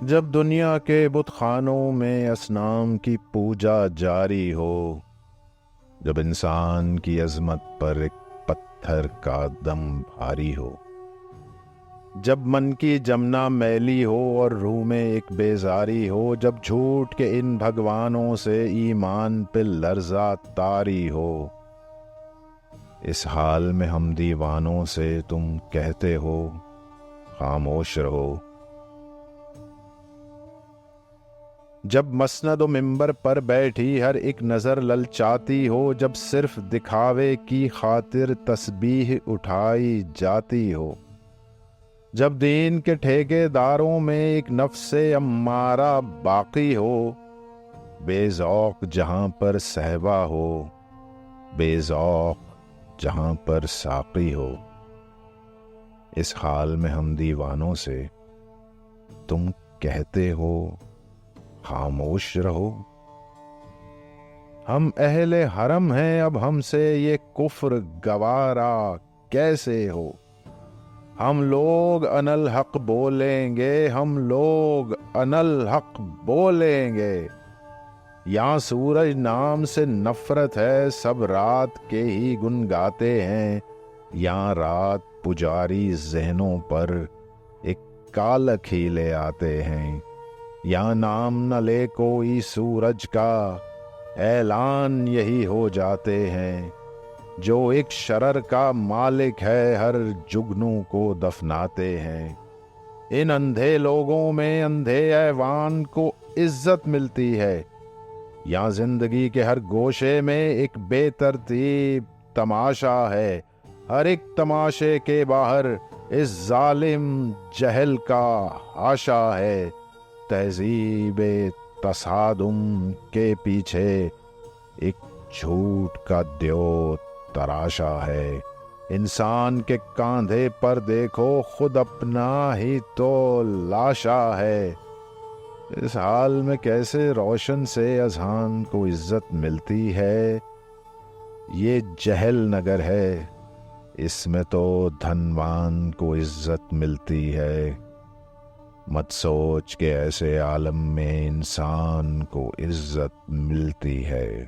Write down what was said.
جب دنیا کے بت خانوں میں اصنام کی پوجا جاری ہو، جب انسان کی عظمت پر ایک پتھر کا دم بھاری ہو، جب من کی جمنا میلی ہو اور روح میں ایک بیزاری ہو، جب جھوٹ کے ان بھگوانوں سے ایمان پہ لرزہ طاری ہو، اس حال میں ہم دیوانوں سے تم کہتے ہو خاموش رہو۔ جب مسند و منبر پر بیٹھی ہر ایک نظر للچاتی ہو، جب صرف دکھاوے کی خاطر تسبیح اٹھائی جاتی ہو، جب دین کے ٹھیکے داروں میں ایک نفس امارہ باقی ہو، بے ذوق جہاں پر صہبا ہو، بے ذوق جہاں پر ساقی ہو، اس حال میں ہم دیوانوں سے تم کہتے ہو خاموش رہو۔ ہم اہل حرم ہیں، اب ہم سے یہ کفر گوارا کیسے ہو؟ ہم لوگ انا الحق بولیں گے، ہم لوگ انا الحق بولیں گے۔ یہاں سورج نام سے نفرت ہے، سب رات کے ہی گن گاتے ہیں۔ یہاں رات پجاری ذہنوں پر ایک کال کھیلے آتے ہیں۔ یہاں نام نہ لے کوئی سورج کا، اعلان یہی ہو جاتے ہیں۔ جو ایک شرر کا مالک ہے، ہر جگنو کو دفناتے ہیں۔ ان اندھے لوگوں میں اندھے ایوان کو عزت ملتی ہے۔ یہاں زندگی کے ہر گوشے میں ایک بے ترتیب تماشا ہے۔ ہر ایک تماشے کے باہر اس ظالم جہل کا حاشا ہے۔ تہذیب تصادم کے پیچھے ایک جھوٹ کا دیو تراشا ہے۔ انسان کے کاندھے پر دیکھو خود اپنا ہی تو لاشا ہے۔ اس حال میں کیسے روشن سے اذہان کو عزت ملتی ہے؟ یہ جہل نگر ہے، اس میں تو دھنوان کو عزت ملتی ہے۔ مت سوچ کہ ایسے عالم میں انسان کو عزت ملتی ہے۔